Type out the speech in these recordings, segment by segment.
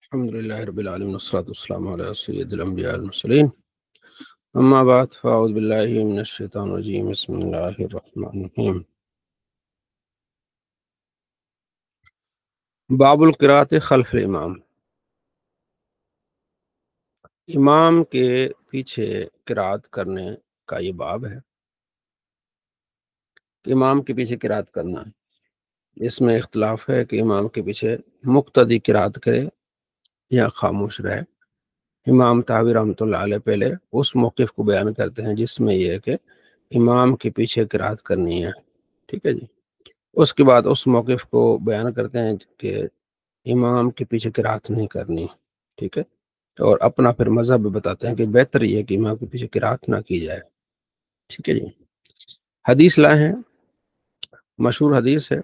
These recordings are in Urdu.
الحمد لله رب العالمين والصلاة والسلام على سيد الأنبياء المرسلين أما بعد فأعوذ بالله من الشيطان الرجيم بسم الله الرحمن الرحيم باب القراءة خلف الامام، امام کے پیچھے قراءت کرنے کا یہ باب ہے۔ امام کے پیچھے قراءت کرنا، اس میں اختلاف ہے کہ امام کے پیچھے مقتدی قراءت کرے یا خاموش رہے۔ امام طحاوی رحمۃ اللہ علیہ پہلے اس موقف کو بیان کرتے ہیں جس میں یہ ہے کہ امام کے پیچھے قراءت کرنی ہے، ٹھیک ہے جی۔ اس کے بعد اس موقف کو بیان کرتے ہیں کہ امام کے پیچھے قراءت نہیں کرنی، ٹھیک ہے، اور اپنا پھر مذہب بھی بتاتے ہیں کہ بہتر یہ ہے کہ امام کے پیچھے قراءت نہ کی جائے، ٹھیک ہے جی۔ حدیث لائے ہیں، مشہور حدیث ہے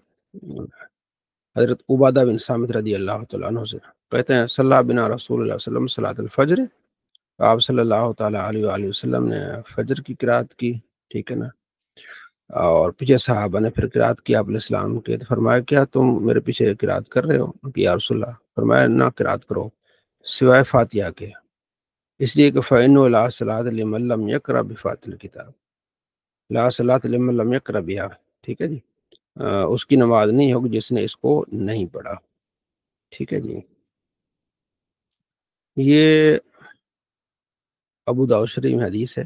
حضرت عبادہ بن صامت رضی اللہ تعالیٰ عنہ سے، کہتے ہیں صلی بنا رسول اللہ صلی اللہ علیہ وسلم صلاۃ الفجر، آپ صلی اللہ تعالیٰ علیہ وآلہ وسلم نے فجر کی قراءت کی، ٹھیک ہے نا، اور پیچھے صحابہ نے پھر قراءت کی آپ علیہ السلام کے، تو فرمایا کیا تم میرے پیچھے قراءت کر رہے ہو کہ یا رسول اللہ؟ فرمایا نہ قراءت کرو سوائے فاتحہ کے، اس لیے کہ فإنه لا صلاۃ لمن لم يقرأ بفاتحة الکتاب، لا صلاۃ لمن لم يقرأ بها، ٹھیک ہے جی، اس کی نماز نہیں ہوگی جس نے اس کو نہیں پڑھا، ٹھیک ہے جی۔ یہ ابو داؤد شریف میں حدیث ہے،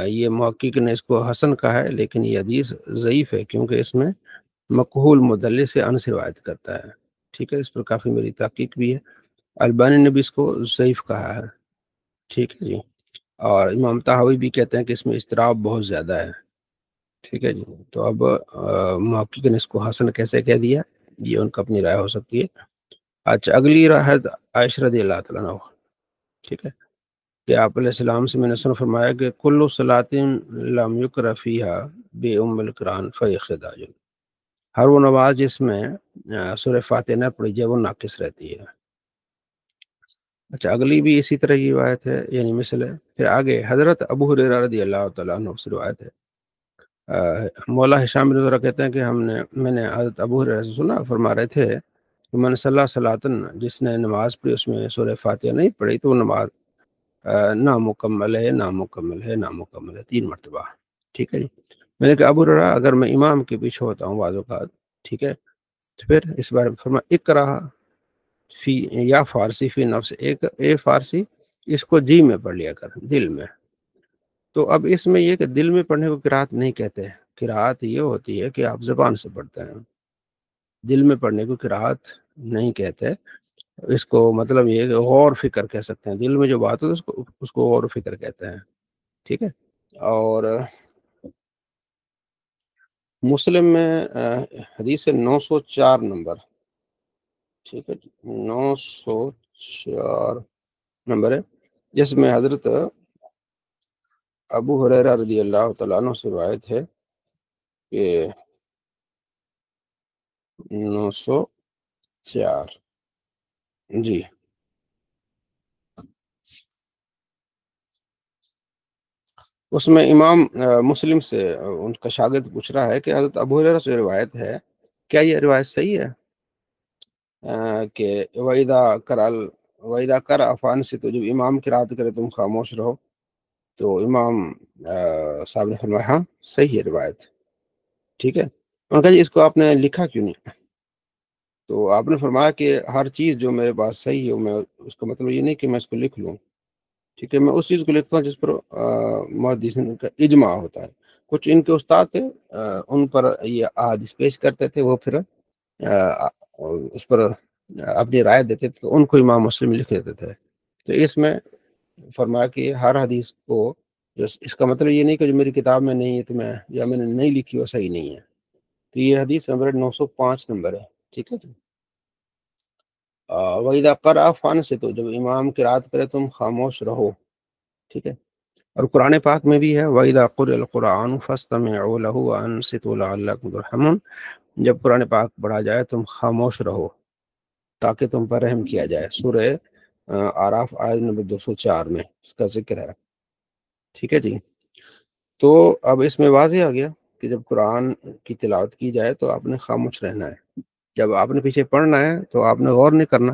یہ محقق نے اس کو حسن کہا ہے، لیکن یہ حدیث ضعیف ہے کیونکہ اس میں مقہول مدلس سے انس روایت کرتا ہے، ٹھیک ہے، اس پر کافی میری تحقیق بھی ہے، البانی نے بھی اس کو ضعیف کہا ہے، ٹھیک ہے جی، اور امام طحاوی بھی کہتے ہیں کہ اس میں اضطراب بہت زیادہ ہے، ٹھیک ہے جی۔ تو اب محقق نے اس کو حسن کیسے کہہ دیا، یہ ان کا اپنی رائے ہو سکتی ہے۔ اچھا، اگلی رائے ہے عائشہ رضی اللہ تعالیٰ عنہ، ٹھیک ہے، کہ آپ علیہ السلام سے میں نے سن فرمایا کہ کل صلاۃ لم یقرأ فیہا بأم القرآن فہی خداج، ہر وہ نماز جس میں سورہ فاتحہ نہ پڑھی جائے وہ ناقص رہتی ہے۔ اچھا، اگلی بھی اسی طرح کی روایت ہے، یعنی مثل ہے۔ پھر آگے حضرت ابو ہریرہ رضی اللہ تعالیٰ عنہ سے روایت ہے، مولا ہشام بن عروہ کہتے ہیں کہ میں نے حضرت ابو ہریرہ سے سنا، فرما رہے تھے کہ من صلی صلاۃً، جس نے نماز پڑھی اس میں سورہ فاتحہ نہیں پڑھی تو وہ نماز نامکمل ہے، نامکمل ہے، نامکمل ہے، 3 مرتبہ، ٹھیک ہے جی۔ میں نے کہا ابو ہریرہ اگر میں امام کے پیچھے ہوتا ہوں بعض اوقات، ٹھیک ہے، تو پھر اس بارے میں فرمایا اقرا فی یا فارسی فی نفس، اے فارسی، اس کو جی میں پڑھ لیا کر، دل میں۔ تو اب اس میں یہ کہ دل میں پڑھنے کو قرات نہیں کہتے ہیں، قرات یہ ہوتی ہے کہ آپ زبان سے پڑھتے ہیں، دل میں پڑھنے کو قرات نہیں کہتے، اس کو مطلب یہ کہ غور فکر کہہ سکتے ہیں، دل میں جو بات ہوتی ہے اس کو غور فکر کہتے ہیں، ٹھیک ہے۔ اور مسلم میں حدیث 904 نمبر، ٹھیک ہے، 904 نمبر ہے، جس میں حضرت ابو ہریرہ رضی اللہ تعالیٰ عنہ سے روایت ہے کہ 904 جی، اس میں امام مسلم سے ان کا شاگرد پوچھ رہا ہے کہ حضرت ابو ہریرہ سے روایت ہے، کیا یہ روایت صحیح ہے کہ وَإِذَا قَرَأَ فَأَنصِتُوا، تو جب امام قرات کرے تم خاموش رہو، تو امام صاحب نے فرمایا ہاں صحیح ہے روایت، ٹھیک ہے۔ انہوں نے کہا جی اس کو آپ نے لکھا کیوں نہیں؟ تو آپ نے فرمایا کہ ہر چیز جو میرے پاس صحیح ہے، میں اس کا مطلب یہ نہیں کہ میں اس کو لکھ لوں، ٹھیک ہے، میں اس چیز کو لکھتا ہوں جس پر محدثین کا اجماع ہوتا ہے۔ کچھ ان کے استاد تھے، ان پر یہ احادیث پیش کرتے تھے، وہ پھر اس پر اپنی رائے دیتے تھے، ان کو امام مسلم لکھ دیتے تھے۔ تو اس میں فرمایا کہ ہر حدیث کو، اس کا مطلب یہ نہیں کہ جو میری کتاب میں نہیں ہے تو میں، یا میں نے نہیں لکھی وہ صحیح نہیں ہے۔ تو یہ حدیث نمبر 905 نمبر ہے، ٹھیک ہے جی۔ وَإِذَا قَرَأَ فَأَنصِتُوا، جب امام قرات کرے تم خاموش رہو، ٹھیک ہے۔ اور قرآن پاک میں بھی ہے وَإِذَا قُرِئَ الْقُرْآنُ فَاسْتَمِعُوا لَهُ وَأَنصِتُوا لَعَلَّكُمْ تُرْحَمُونَ، جب قرآن پاک پڑھا جائے تم خاموش رہو تاکہ تم پر رحم کیا جائے، سورہ اعراف آیت نمبر 204 میں اس کا ذکر ہے، ٹھیک ہے جی۔ تو اب اس میں واضح آ گیا کہ جب قرآن کی تلاوت کی جائے تو آپ نے خاموش رہنا ہے، جب آپ نے پیچھے پڑھنا ہے تو آپ نے غور نہیں کرنا،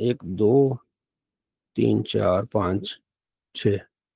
1, 2, 3, 4, 5, 6,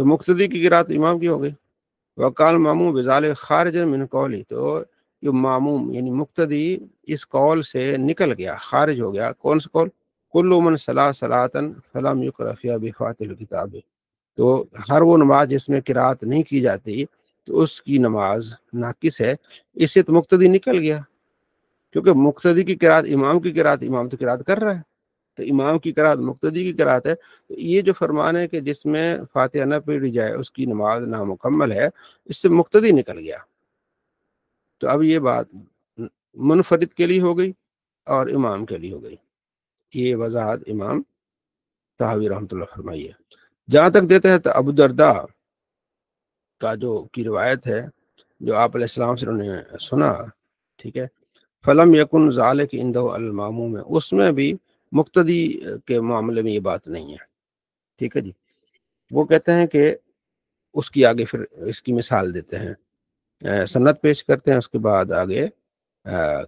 تو مقتدی کی قرات امام کی ہو گئی. وقال ماموم بذالک خارج من قولی، تو یہ ماموم یعنی مقتدی اس قول سے نکل گیا، خارج ہو گیا. کون سا قول؟ کل من صلا صلاۃ فلم یقرأ فیہا بفاتحۃ الکتاب، تو ہر وہ نماز جس میں قرات نہیں کی جاتی تو اس کی نماز ناقص ہے. اس سے تو مقتدی نکل گیا، کیونکہ مقتدی کی قرات امام کی قرات، امام تو قرات کر رہا ہے، تو امام کی قرات مقتدی کی قرات ہے. تو یہ جو فرمان ہے کہ جس میں فاتحہ نہ پڑھی جائے اس کی نماز نامکمل ہے، اس سے مقتدی نکل گیا. تو اب یہ بات منفرد کے لیے ہو گئی اور امام کے لیے ہو گئی. یہ وضاحت امام طحاوی رحمۃ اللہ فرمائیے. جہاں تک دیتے ہیں تو ابو الدرداء کا جو کی روایت ہے جو آپ علیہ السلام سے انہوں نے سنا، ٹھیک ہے، فلم یکن ذالک عنده الماموم، اس میں بھی مقتدی کے معاملے میں یہ بات نہیں ہے. ٹھیک ہے جی. وہ کہتے ہیں کہ اس کی آگے پھر اس کی مثال دیتے ہیں، سند پیش کرتے ہیں، اس کے بعد آگے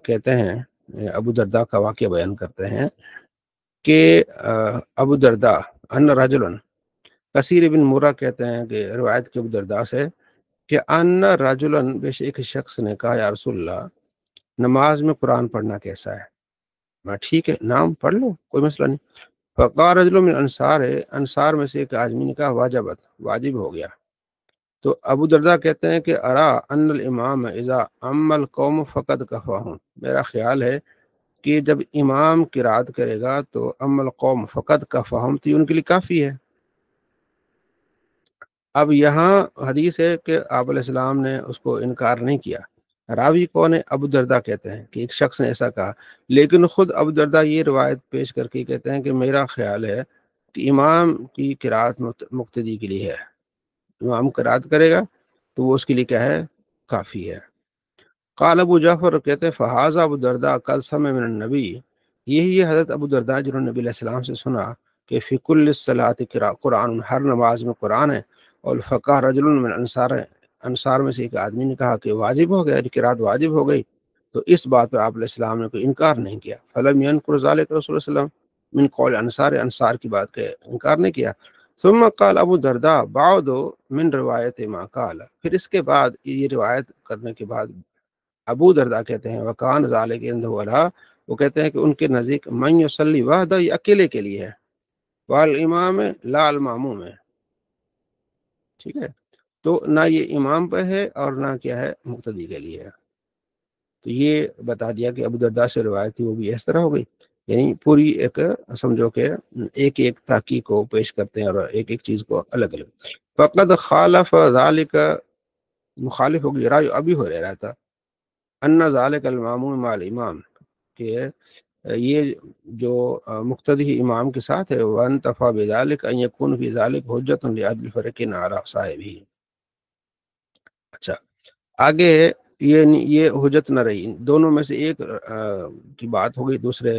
کہتے ہیں ابو درداء کا واقعہ بیان کرتے ہیں کہ ابو درداء ان رجلا، کثیر بن مرہ کہتے ہیں کہ روایت کے ابو درداء سے کہ ان رجلا، بے شک ایک شخص نے کہا یا رسول اللہ نماز میں قرآن پڑھنا کیسا ہے؟ میں ٹھیک ہے نام پڑھ لو کوئی مسئلہ نہیں. فقال رجل من انصار، انصار میں سے ایک آدمی نے کہا واجبت، واجب ہو گیا. تو ابو درداء کہتے ہیں کہ ارا ان الامام اذا اما القوم فقد کفاہم، میرا خیال ہے کہ جب امام قرات کرے گا تو اما القوم فقد کفاہم، تو ان کے لیے کافی ہے. اب یہاں حدیث ہے کہ آپ علیہ السلام نے اس کو انکار نہیں کیا. راوی کون ہے؟ ابو درداء کہتے ہیں کہ ایک شخص نے ایسا کہا، لیکن خود ابو درداء یہ روایت پیش کر کے کہتے ہیں کہ میرا خیال ہے کہ امام کی قرات مقتدی کے لیے ہے، امام قرات کرے گا تو وہ اس کے لیے کیا ہے؟ کافی ہے. قال ابو جعفر، کہتے ہیں فہذا ابو درداء قد سمع من النبی، یہی ہے حضرت ابو درداء جنہوں نے نبی علیہ السلام سے سنا کہ فی کل الصلاۃ قرآن، ہر نماز میں قرآن ہے. اور فقہ رجل من انصار، انصار میں سے ایک آدمی نے کہا کہ واجب ہو گیا، قرات واجب ہو گئی. تو اس بات پر آپ علیہ السلام نے کوئی انکار نہیں کیا. فلم ينکر ذلک رسول اللہ صلی اللہ علیہ وسلم من قول انصار، انصار کی بات کا انکار نہیں کیا. ثم قال ابو درداء بعد من روایت ما قال، پھر اس کے بعد یہ روایت کرنے کے بعد ابو درداء کہتے ہیں وکان ذالک عنده ولا، وہ کہتے ہیں کہ ان کے نزدیک من یصلی وحدہ، یہ اکیلے کے لیے ہے، والامام لا الماموم ہے. ٹھیک ہے، تو نہ یہ امام پہ ہے اور نہ کیا ہے مقتدی کے لیے ہے. تو یہ بتا دیا کہ ابو درداء سے روایت تھی وہ بھی اس طرح ہو گئی. یعنی پوری ایک سمجھو کہ ایک ایک تحقیق کو پیش کرتے ہیں اور ایک ایک چیز کو الگ الگ. فقد خالف ذالک، مخالف ہو گئی رائے ابی ہو رہا تھا، ان ذالک الماموم مع الامام، کہ یہ جو مقتدی امام کے ساتھ ہے، وانتفا بذالک ان یکون فی ذالک حجۃ لعدل فرقین علی صاحبہ. اچھا آگے یہ حجت نہ رہی، دونوں میں سے ایک کی بات ہو گئی دوسرے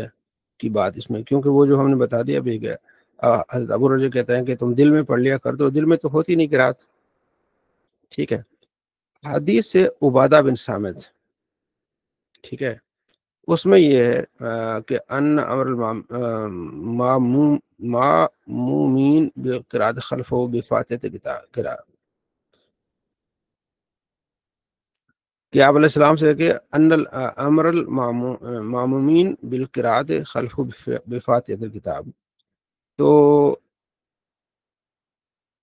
کی بات اس میں، کیونکہ وہ جو ہم نے بتا دیا بھی کہ حضرت ابو رجا کہتے ہیں کہ تم دل میں پڑھ لیا کر دو، دل میں تو ہوتی نہیں قرات. ٹھیک ہے. حدیث سے عبادہ بن صامت، ٹھیک ہے، اس میں یہ ہے کہ ان امر المامومین بقرات خلفہ بفاتحۃ الکتاب، کہ آپ علیہ السلام سے کہ ان امر المامومین بالقرات خلفہ بفاتحۃ الکتاب، تو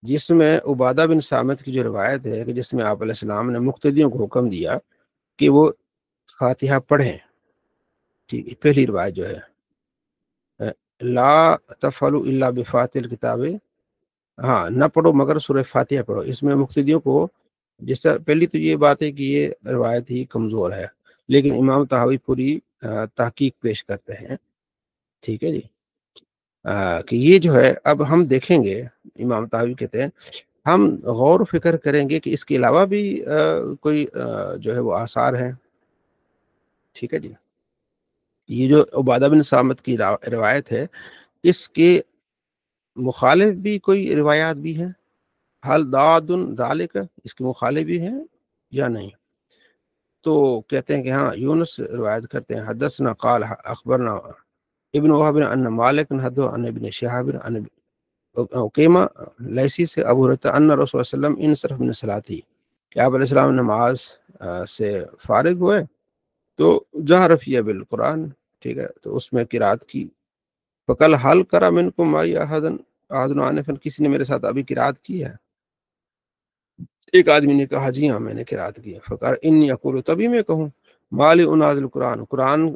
جس میں عبادہ بن صامت کی جو روایت ہے کہ جس میں آپ علیہ السلام نے مقتدیوں کو حکم دیا کہ وہ فاتحہ پڑھیں. ٹھیک ہے، پہلی روایت جو ہے لا تفعلوا الا بفاتحۃ الکتاب، ہاں نہ پڑھو مگر سورہ فاتحہ پڑھو. اس میں مقتدیوں کو جس طرح، پہلی تو یہ بات ہے کہ یہ روایت ہی کمزور ہے، لیکن امام طحاوی پوری تحقیق پیش کرتے ہیں. ٹھیک ہے جی، کہ یہ جو ہے اب ہم دیکھیں گے، امام طحاوی کہتے ہیں ہم غور و فکر کریں گے کہ اس کے علاوہ بھی کوئی جو ہے وہ آثار ہیں. ٹھیک ہے جی. یہ جو عبادہ بن صامت کی روایت ہے، اس کے مخالف بھی کوئی روایات بھی ہیں، حل داد ذالک، اس کے مخالف بھی ہیں یا نہیں؟ تو کہتے ہیں کہ ہاں، یونس روایت کرتے ہیں حدثنا قال اخبرنا ابن وهب ان مالک حدث عن ابن شهاب قیمہ لیسی سے ابو ہریرہ ان رسول صلی اللہ علیہ وسلم انصرف من صلاتی، کہ آپ علیہ السلام نماز سے فارغ ہوئے تو جہر فیہ بالقرآن، ٹھیک ہے، تو اس میں قرات کی. فقال حل کرا منکم معی احد آنفا، کسی نے میرے ساتھ ابھی قرات کی ہے؟ ایک آدمی نے کہا جی ہاں میں نے قرات کی ہے. فقال انی اقول، تبھی میں کہوں مالی انازل قرآن، قرآن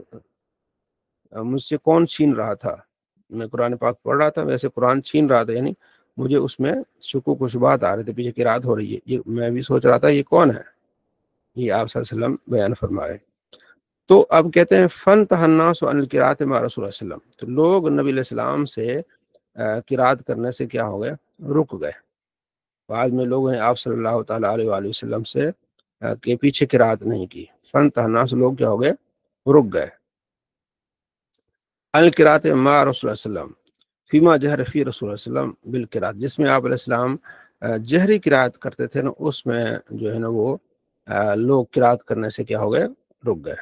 مجھ سے کون چھین رہا تھا؟ میں قرآن پاک پڑھ رہا تھا، ویسے قرآن چھین رہا تھا، یعنی مجھے اس میں شکوک و شبہات آ رہے تھے، پیچھے قرات ہو رہی ہے، یہ میں بھی سوچ رہا تھا یہ کون ہے. یہ آپ صلی اللہ علیہ وسلم بیان فرمائے. تو اب کہتے ہیں فن الناس عن القراءۃ مع رسول اللہ صلی اللہ علیہ وسلم، تو لوگ نبی علیہ السلام سے قرات کرنے سے کیا ہو گئے؟ رک گئے. بعد میں لوگوں نے آپ صلی اللہ تعالیٰ علیہ وآلہ وسلم سے کے پیچھے قرات نہیں کی. فن الناس، لوگ کیا ہو گئے؟ رک گئے. القراءۃ مع رسول اللہ صلی اللہ علیہ وسلم فیما جہر فی رسول اللہ صلی اللہ علیہ وسلم بالقراءۃ، جس میں آپ علیہ السلام جہری قرات کرتے تھے نا، اس میں جو ہے نا وہ لوگ قرات کرنے سے کیا ہو گئے؟ رک گئے.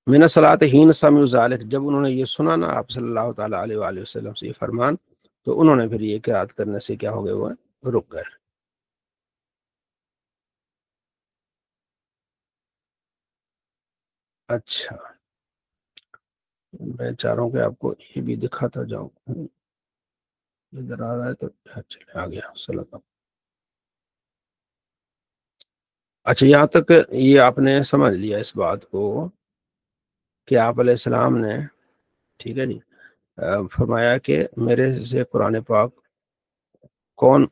من الصلاۃ حین سمعوا ذلک، جب انہوں نے یہ سنا نا آپ صلی اللہ تعالیٰ علیہ وآلہ وسلم سے یہ فرمان، تو انہوں نے پھر یہ قرات کرنے سے کیا ہو گئے؟ وہ رک گئے. اچھا، میں چاہ رہا ہوں کہ آپ کو یہ بھی دکھاتا جاؤں. ادھر آ رہا ہے تو چلے آ گیا صلی اللہ. اچھا، یہاں تک یہ آپ نے سمجھ لیا اس بات کو کہ آپ علیہ السلام نے، ٹھیک ہے جی، فرمایا کہ میرے سے قرآن پاک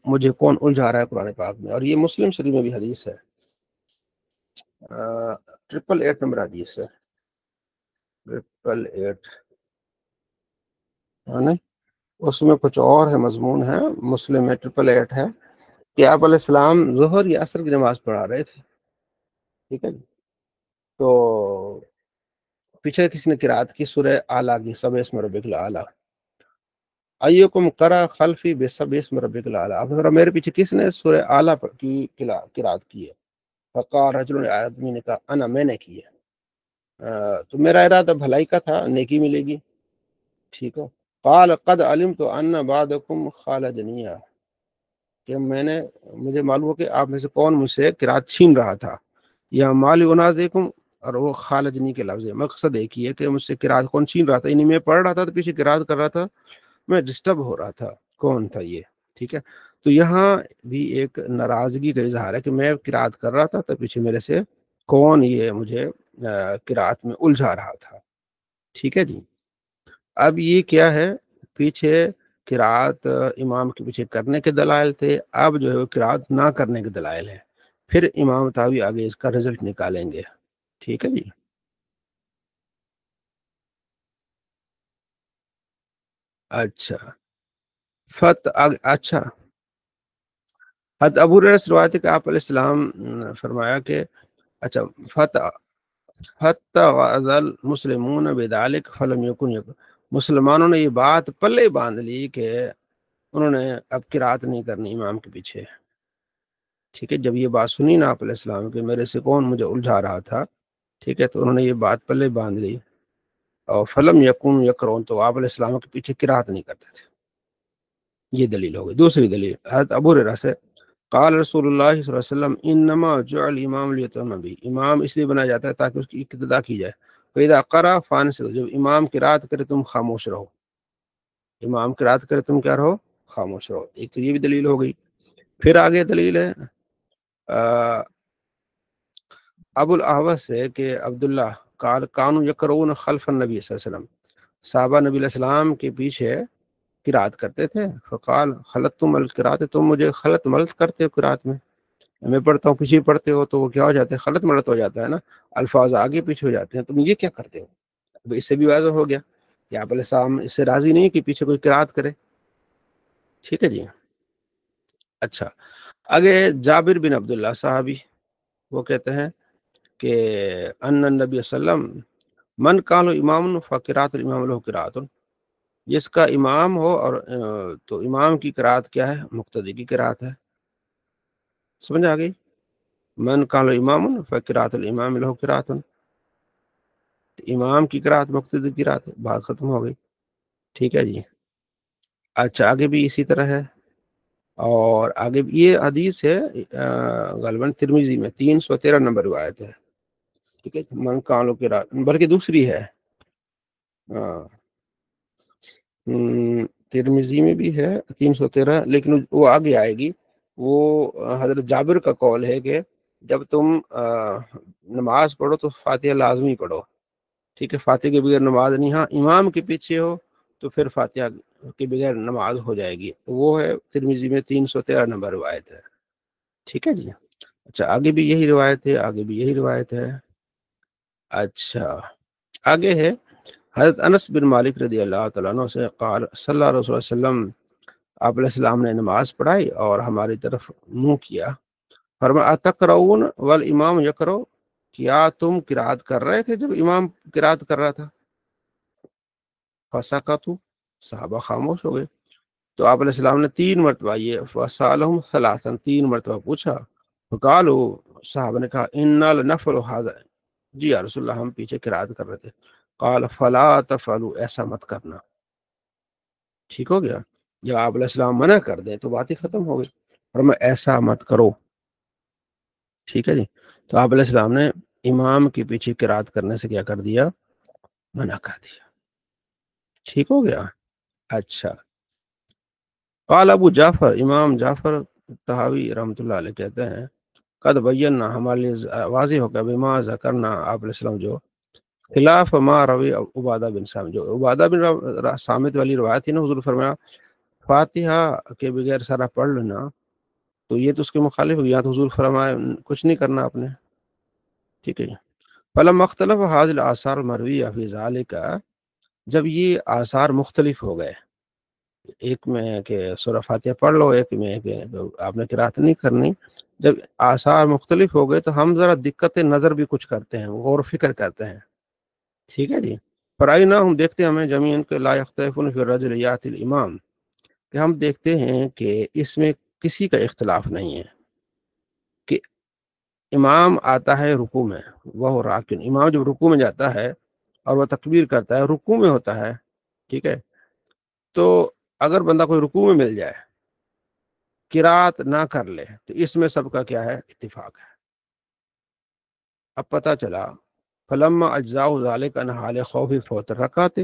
مجھے کون الجھا رہا ہے قرآن پاک میں. اور یہ مسلم شریف میں بھی حدیث ہے، 888 نمبر حدیث ہے، 888 ہے نا. اس میں کچھ اور ہے، مضمون ہے، مسلم میں 888 ہے کہ آپ علیہ السلام ظہر یا عصر کی نماز پڑھا رہے تھے، ٹھیک ہے جی. تو پیچھے کسی نے قرات کی سورہ اعلیٰ کی، سبح اسم ربک الاعلیٰ، ایکم قرأ خلفی بسبح اسم ربک الاعلیٰ. اب ذرا میرے پیچھے کس نے سورہ اعلیٰ کی قرات کی ہے؟ فقال رجل، آدمی نے کہا انا، میں نے کی ہے. تو میرا ارادہ بھلائی کا تھا، نیکی ملے گی، ٹھیک ہے. قال قد علمت ان بعضکم خالجنیہ، کہ مجھے معلوم ہو کہ آپ میں سے کون مجھ سے قرات چھین رہا تھا. یا مالی انازکم، اور وہ خالجنی کے لفظ ہے، مقصد ایک ہی ہے کہ مجھ سے قرات کون چھین رہا تھا، یعنی میں پڑھ رہا تھا تو پیچھے قرات کر رہا تھا، میں ڈسٹرب ہو رہا تھا، کون تھا یہ؟ ٹھیک ہے. تو یہاں بھی ایک ناراضگی کا اظہار ہے کہ میں قرات کر رہا تھا تو پیچھے میرے سے کون یہ مجھے قرات میں الجھا رہا تھا. ٹھیک ہے جی. اب یہ کیا ہے؟ پیچھے قرات امام کے پیچھے کرنے کے دلائل تھے، اب جو ہے وہ قرات نہ کرنے کے دلائل ہیں. پھر امام تاوی آگے اس کا رزلٹ نکالیں گے. ٹھیک ہے جی. اچھا اچھا، حضرت ابو ہریرہ سے روایت ہے کہ آپ علیہ السلام فرمایا کہ اچھا، فتح وعزل مسلمون بذلک فلم یکن مسلمانوں نے یہ بات پلے باندھ لی کہ انہوں نے اب قرات نہیں کرنی امام کے پیچھے. ٹھیک ہے، جب یہ بات سنی نا آپ علیہ السلام کہ میرے سے کون مجھے الجھا رہا تھا، ٹھیک ہے، تو انہوں نے یہ بات پلے باندھ لی، اور فلم یکن یکرون، تو آپ علیہ السلام کے پیچھے قرات نہیں کرتے تھے. یہ دلیل ہو گئی. دوسری دلیل حضرت ابو ہریرہ سے قال رسول اللہ صلی اللہ علیہ وسلم انما جعل امام لیتم بھی، امام اس لیے بنایا جاتا ہے تاکہ اس کی اقتدا کی جائے. فاذا قرأ فانصتوا، جب امام قرات کرے تم خاموش رہو، امام قرات کرے تم کیا رہو؟ خاموش رہو. ایک تو یہ بھی دلیل ہو گئی. پھر آگے دلیل ہے ابو الاحوص سے کہ عبداللہ قال کانوا یقرؤون خلف النبی صلی اللہ علیہ وسلم، صحابہ نبی علیہ السلام کے پیچھے قرات کرتے تھے. فقال خلطتم القرات، تم مجھے خلط ملط کرتے ہو قرات میں پڑھتا ہوں پیچھے پڑھتے ہو تو وہ کیا ہو جاتا ہے؟ خلط ملط ہو جاتا ہے نا، الفاظ آگے پیچھے ہو جاتے ہیں، تم یہ کیا کرتے ہو؟ اب اس سے بھی واضح ہو گیا کہ آپ علیہ السلام اس سے راضی نہیں کہ پیچھے کوئی قرات کرے. ٹھیک ہے جی. اچھا، آگے جابر بن عبداللہ صحابی، وہ کہتے ہیں کہ ان النبی صلی اللہ علیہ وسلم من کان امام فقرات الامام له قرات، جس کا امام ہو اور تو امام کی قرات کیا ہے؟ مقتدی کی قرات ہے. سمجھ آ گئی؟ من کان امام فقرات الامام له قرات، امام کی قرات مقتدی کی قرات، بات ختم ہو گئی. ٹھیک ہے جی. اچھا آگے بھی اسی طرح ہے، اور آگے بھی یہ حدیث ہے غالباً ترمذی میں 313 نمبر روایت ہے، ٹھیک ہے، من کانوں کی رات، بلکہ دوسری ہے، ہاں، ترمذی میں بھی ہے 313، لیکن وہ آگے آئے گی، وہ حضرت جابر کا قول ہے کہ جب تم نماز پڑھو تو فاتحہ لازمی پڑھو، ٹھیک ہے، فاتحہ کے بغیر نماز نہیں، ہاں امام کے پیچھے ہو تو پھر فاتحہ کے بغیر نماز ہو جائے گی، وہ ہے ترمذی میں 313 نمبر روایت ہے، ٹھیک ہے جی۔ اچھا آگے بھی یہی روایت ہے، آگے بھی یہی روایت ہے۔ اچھا آگے ہے حضرت انس بن مالک رضی اللہ تعالیٰ عنہ سے قال صلی اللہ علیہ وسلم، آپ علیہ السلام نے نماز پڑھائی اور ہماری طرف منہ کیا، فرمایا اتقرؤون والامام یقرؤ، کیا تم قرات کر رہے تھے جب امام قرات کر رہا تھا؟ فسکتوا، صحابہ خاموش ہو گئے، تو آپ علیہ السلام نے 3 مرتبہ یہ فسالہم ثلاثا، 3 مرتبہ پوچھا، فقالوا، صحابہ نے کہا انا لنفعل ھذا، جی یا رسول اللہ ہم پیچھے قرات کر رہے تھے، قال فلا تفعلوا، ایسا مت کرنا، ٹھیک ہو گیا، جب آپ علیہ السلام منع کر دیں تو بات ہی ختم ہو گئی، فرمایا ایسا مت کرو، ٹھیک ہے جی۔ تو آپ علیہ السلام نے امام کے پیچھے قرات کرنے سے کیا کر دیا؟ منع کر دیا، ٹھیک ہو گیا۔ اچھا قال ابو جعفر، امام جعفر طحاوی رحمۃ اللہ علیہ کہتے ہیں، قد بینا، ہمارے لیے واضح ہو گیا، بما ذکرنا، آپ علیہ السلام جو خلاف ما روی عبادہ بن صامت، جو عبادہ بن صامت والی روایت تھی نا، حضور فرمایا فاتحہ کے بغیر سارا پڑھ لینا، تو یہ تو اس کے مخالف ہو گیا، تو حضور فرمایا کچھ نہیں کرنا آپ نے، ٹھیک ہے۔ فلما اختلف هذه الاثار المرویہ فی ذلک، جب یہ آثار مختلف ہو گئے، ایک میں کہ سورہ فاتحہ پڑھ لو، ایک میں کہ آپ نے قرات نہیں کرنی، جب آثار مختلف ہو گئے تو ہم ذرا دقت نظر بھی کچھ کرتے ہیں، غور و فکر کرتے ہیں، ٹھیک ہے جی۔ فرائنا، ہم دیکھتے ہیں، ہمیں جميعا کہ لا يختلفون فی الرجل یاتی الامام، کہ ہم دیکھتے ہیں کہ اس میں کسی کا اختلاف نہیں ہے کہ امام آتا ہے رکوع میں، وہ راکن، امام جب رکوع میں جاتا ہے اور وہ تکبیر کرتا ہے، رکوع میں ہوتا ہے، ٹھیک ہے، تو اگر بندہ کوئی رکوع میں مل جائے، قرات نہ کر لے، تو اس میں سب کا کیا ہے؟ اتفاق ہے۔ اب پتہ چلا فلما اجزاء ذلك عن حال خوف فوت رکعت،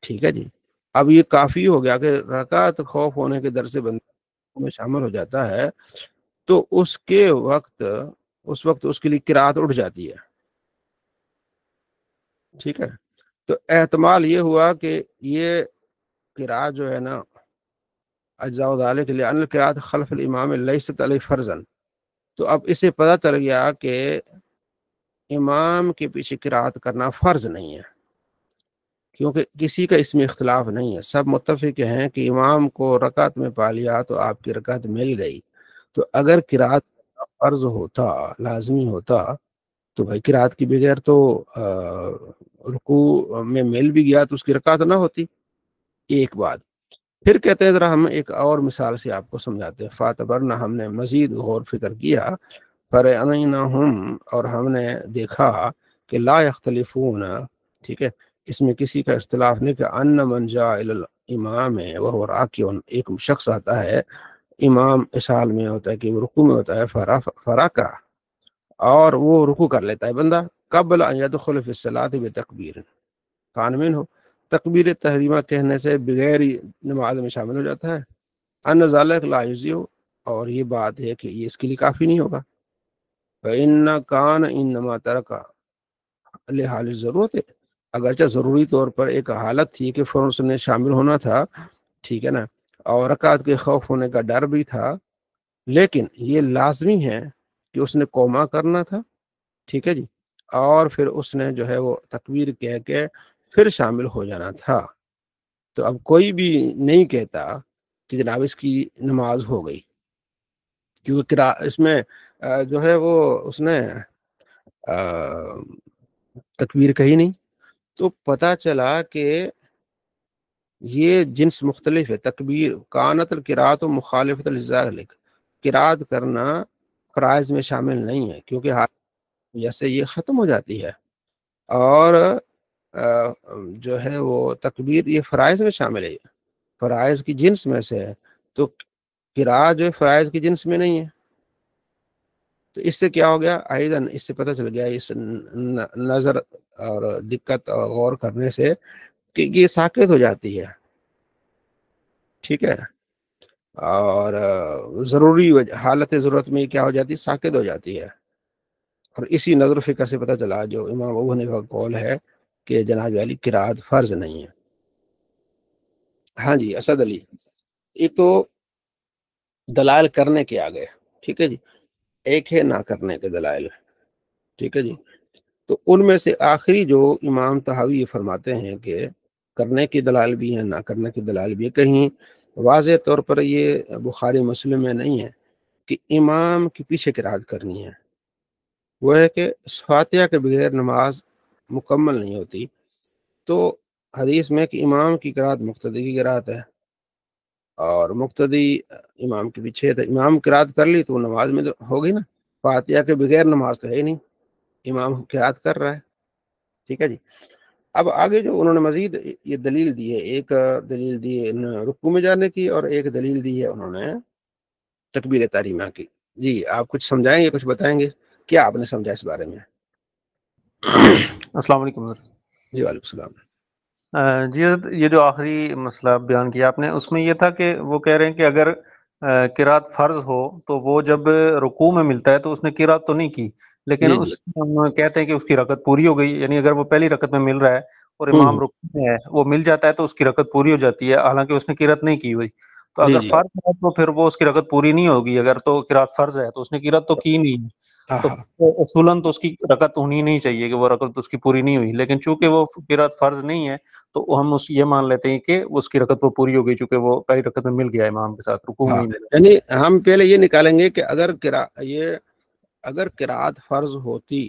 ٹھیک ہے جی، اب یہ کافی ہو گیا کہ رکعت خوف ہونے کے در سے بندہ میں شامل ہو جاتا ہے، تو اس وقت اس کے لیے قرات اٹھ جاتی ہے، ٹھیک ہے۔ تو احتمال یہ ہوا کہ یہ قرات جو ہے نا، اجزاء ذلك لأن القرات خلف الامام لیست علیہ فرضا، تو اب اسے پتہ چل گیا کہ امام کے پیچھے قرات کرنا فرض نہیں ہے، کیونکہ کسی کا اس میں اختلاف نہیں ہے، سب متفق ہیں کہ امام کو رکعت میں پا لیا تو آپ کی رکعت مل گئی، تو اگر قرات فرض ہوتا، لازمی ہوتا، تو بھائی قرات کی بغیر تو رکوع میں مل بھی گیا تو اس کی رکعت نہ ہوتی، ایک بات۔ پھر کہتے ہیں ذرا ہم ایک اور مثال سے آپ کو سمجھاتے ہیں، فاتبرنا، ہم نے مزید غور فکر کیا، فرأیناہم، اور ہم نے دیکھا کہ لا یختلفون، ٹھیک ہے، اس میں کسی کا اختلاف نہیں، کہ ان من جاء الی الامام وهو راکع، ایک شخص آتا ہے، امام اس حال میں ہوتا ہے کہ وہ رکوع میں ہوتا ہے، فرکع، اور وہ رکوع کر لیتا ہے بندہ، قبل ان يدخل فی الصلاۃ بتکبیر، کان من ہو، تکبیر تحریمہ کہنے سے بغیر ہی نماز میں شامل ہو جاتا ہے، ان ذلک لا یجزئ، اور یہ بات ہے کہ یہ اس کے لیے کافی نہیں ہوگا، فإن کان انما ترک لحال ضرورت ہے، اگرچہ ضروری طور پر ایک حالت تھی کہ فوراً اس نے شامل ہونا تھا، ٹھیک ہے نا، اور رکعت کے خوف ہونے کا ڈر بھی تھا، لیکن یہ لازمی ہے کہ اس نے قوما کرنا تھا، ٹھیک ہے جی، اور پھر اس نے جو ہے وہ تکبیر کہہ کے پھر شامل ہو جانا تھا، تو اب کوئی بھی نہیں کہتا کہ جناب اس کی نماز ہو گئی، کیونکہ اس میں جو ہے وہ اس نے تکبیر کہی نہیں، تو پتہ چلا کہ یہ جنس مختلف ہے، تکبیر کانت القرات و مخالفت لذلک، قرات کرنا فرائض میں شامل نہیں ہے، کیونکہ جیسے یہ ختم ہو جاتی ہے، اور جو ہے وہ تکبیر یہ فرائض میں شامل ہے، فرائض کی جنس میں سے ہے، تو قراءت جو ہے فرائض کی جنس میں نہیں ہے. تو اس سے کیا ہو گیا، ایضاً اس سے پتہ چل گیا، اس نظر اور دقت اور غور کرنے سے کہ یہ ساقط ہو جاتی ہے. ٹھیک ہے، اور ضروری حالت ضرورت میں کیا ہو جاتی ہے، ساقط ہو جاتی ہے. اور اسی نظر و فکر سے پتہ چلا جو امام ابو حنیفہ کا قول ہے کہ جناب علی قراءت فرض نہیں ہے. ہاں جی اسد علی، ایک تو دلائل کرنے کے آگئے، ٹھیک ہے جی، ایک ہے نہ کرنے کے دلائل. ٹھیک ہے جی، تو ان میں سے آخری جو امام طحاوی فرماتے ہیں کہ کرنے کی دلائل بھی ہیں، نہ کرنے کی دلائل بھی ہے، کہیں واضح طور پر یہ بخاری مسلم میں نہیں ہے کہ امام کے پیچھے قرات کرنی ہے. وہ ہے کہ فاتحہ کے بغیر نماز مکمل نہیں ہوتی. تو حدیث میں کہ امام کی قرات مقتدی کی قرات ہے، اور مقتدی امام کے پیچھے ہے، تو امام قرات کر لی تو وہ نماز میں ہوگی نا. فاتحہ کے بغیر نماز تو ہے ہی نہیں، امام قرات کر رہا ہے. ٹھیک ہے جی، اب آگے جو انہوں نے مزید یہ دلیل دی ہے، ایک دلیل دی ہے رکوع میں جانے کی، اور ایک دلیل دی ہے انہوں نے تکبیر تحریمہ کی. جی آپ کچھ سمجھائیں گے، کچھ بتائیں گے، کیا آپ نے سمجھا اس بارے میں؟ السلام علیکم حضرت. جی وعلیکم السلام. جی حضرت، یہ جو آخری مسئلہ بیان کیا آپ نے، اس میں یہ تھا کہ وہ کہہ رہے ہیں کہ اگر قرات فرض ہو تو وہ جب رکوع میں ملتا ہے تو اس نے قرات تو نہیں کی، لیکن جی جی. اس ہم کہتے ہیں کہ اس کی رکعت پوری ہو گئی. یعنی اگر وہ پہلی رکعت میں مل رہا ہے اور امام رکوع میں ہے، وہ مل جاتا ہے تو اس کی رکعت پوری ہو جاتی ہے، حالانکہ اس نے قرات نہیں کی ہوئی. تو جی اگر جی. فرض ہے تو پھر وہ اس کی رکعت پوری نہیں ہوگی. اگر تو قرات فرض ہے تو اس نے قرات تو کی نہیں ہے، ہاں تو ہاں. اصولاً تو اس کی رکعت ہونی نہیں چاہیے کہ وہ رکعت اس کی پوری نہیں ہوئی. لیکن چونکہ وہ قرات فرض نہیں ہے تو ہم یہ مان لیتے ہیں کہ اس کی رکعت وہ پوری ہو گئی، چونکہ وہ پہلی رکعت میں مل گیا امام کے ساتھ، رکوع میں ہاں ہی ملا. یعنی ہم پہلے یہ نکالیں گے کہ اگر قرات فرض ہوتی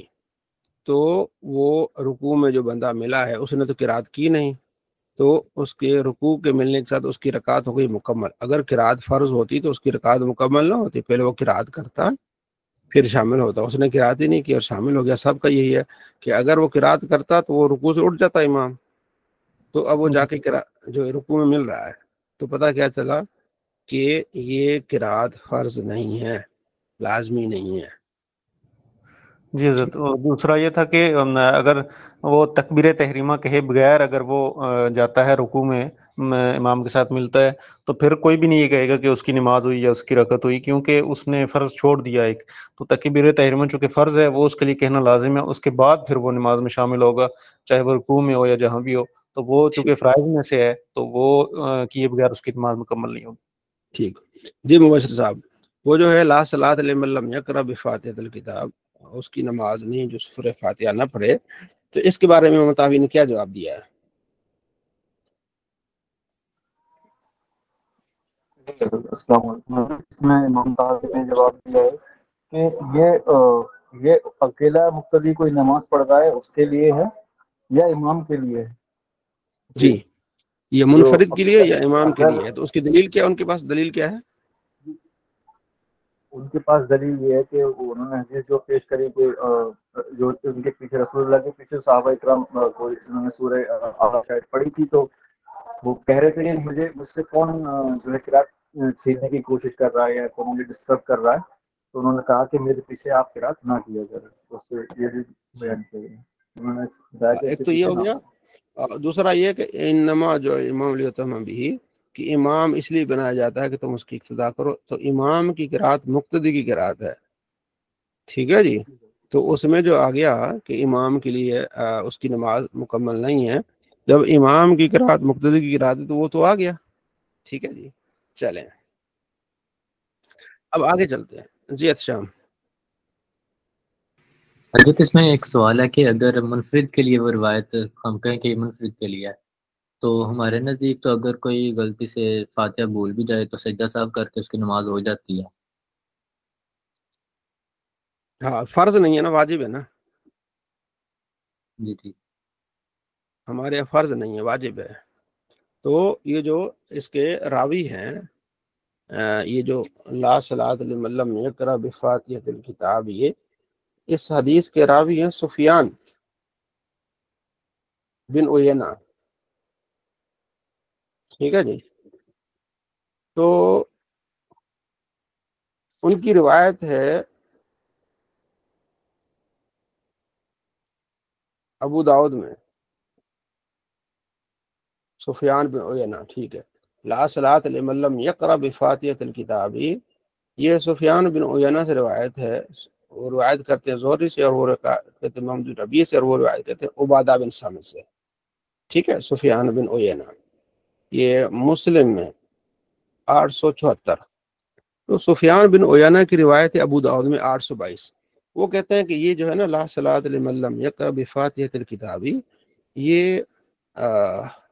تو وہ رکوع میں جو بندہ ملا ہے اس نے تو قرات کی نہیں، تو اس کے رکوع کے ملنے کے ساتھ اس کی رکعت ہو گئی مکمل. اگر قرات فرض ہوتی تو اس کی رکعت مکمل نہ ہوتی، پہلے وہ قرات کرتا پھر شامل ہوتا. اس نے قرات ہی نہیں کی اور شامل ہو گیا. سب کا یہی ہے کہ اگر وہ قرات کرتا تو وہ رکوع سے اٹھ جاتا امام. تو اب وہ جا کے جو رکوع میں مل رہا ہے، تو پتہ کیا چلا کہ یہ قرات فرض نہیں ہے، لازمی نہیں ہے. جی حضرت، اور دوسرا یہ تھا کہ اگر وہ تکبیر تحریمہ کہے بغیر اگر وہ جاتا ہے رکوع میں امام کے ساتھ ملتا ہے، تو پھر کوئی بھی نہیں یہ کہے گا کہ اس کی نماز ہوئی یا اس کی رکعت ہوئی، کیونکہ اس نے فرض چھوڑ دیا ایک. تو تکبیر تحریمہ چونکہ فرض ہے، وہ اس کے لیے کہنا لازم ہے. اس کے بعد پھر وہ نماز میں شامل ہوگا، چاہے وہ رکوع میں ہو یا جہاں بھی ہو. تو وہ چونکہ فرائض میں سے ہے تو وہ کیے بغیر اس کی نماز مکمل نہیں ہوگی. ٹھیک. جی مبشر صاحب، وہ جو ہے لا صلاۃ لمن لم یقرأ بفاتحۃ الکتاب، اس کی نماز نہیں جو سورہ فاتحہ نہ پڑھے، تو اس کے بارے میں متاوی نے کیا جواب دیا ہے؟ السلام علیکم. اس میں امام صاحب نے جواب دیا ہے کہ یہ اکیلا مقتدی کوئی نماز پڑھ رہا ہے اس کے لیے ہے یا امام کے لیے ہے. جی، یہ جو منفرد کے لیے یا امام کے اگر لیے ہے، تو اس کی دلیل کیا، ان کے پاس دلیل کیا ہے؟ ان کے پاس دلیل یہ ہے کہ انہوں نے حدیث جو پیش کری کہ جو ان کے پیچھے رسول اللہ کے پیچھے صحابہ اکرام کو انہوں نے سورہ اعراف شاید پڑھی تھی، تو وہ کہہ رہے تھے کہ مجھ سے کون جو ہے قرات چھیننے کی کوشش کر رہا ہے یا کون مجھے ڈسٹرب کر رہا ہے. تو انہوں نے کہا کہ میرے پیچھے آپ قرات نہ کیا کریں. اس سے یہ بھی بیان کیا گیا. انہوں نے بتایا کہ اس ایک کے تو یہ پیچھے ہو نہ گیا، ہو. اور دوسرا یہ کہ انما جو امام لیتم بھی کہ امام اس لیے بنایا جاتا ہے کہ تم اس کی اقتدا کرو، تو امام کی قرات مقتدی کی قرات ہے. ٹھیک ہے جی، تو اس میں جو آ گیا کہ امام کے لیے اس کی نماز مکمل نہیں ہے، جب امام کی قرات مقتدی کی قرات ہے تو وہ تو آ گیا. ٹھیک ہے جی، چلیں اب آگے چلتے ہیں. جی اچھا، حضرت اس میں ایک سوال ہے کہ اگر منفرد کے لیے وہ روایت ہم کہیں کہ منفرد کے لیے ہے، تو ہمارے نزدیک تو اگر کوئی غلطی سے فاتحہ بھول بھی جائے تو سجدہ صاحب کر کے اس کی نماز ہو جاتی ہے. ہاں فرض نہیں ہے نا، واجب ہے نا. جی ٹھیک. ہمارے یہاں فرض نہیں ہے، واجب ہے. تو یہ جو اس کے راوی ہیں، یہ جو لا صلاۃ لمن لم یقرأ بفاتحۃ الکتاب، یہ اس حدیث کے راوی ہیں سفیان بن عیینہ. ٹھیک ہے جی، تو ان کی روایت ہے ابو داؤد میں، سفیان بن عیینہ، ٹھیک ہے، لا صلاۃ لمن لم یقرأ بفاتحۃ الکتاب، یہ سفیان بن عیینہ سے روایت ہے، وہ روایت کرتے ہیں زہری سے، اور وہ کہتے ہیں محمد ربیع سے، اور وہ روایت کرتے ہیں عبادہ بن صامت سے، ٹھیک ہے، سفیان بن عیینہ، یہ مسلم میں 874۔ تو سفیان بن عیینہ کی روایت ہے ابو داؤد میں 822۔ وہ کہتے ہیں کہ یہ جو ہے نا لا صلاۃ لمن لم یقرأ بفاتحۃ الکتاب، یہ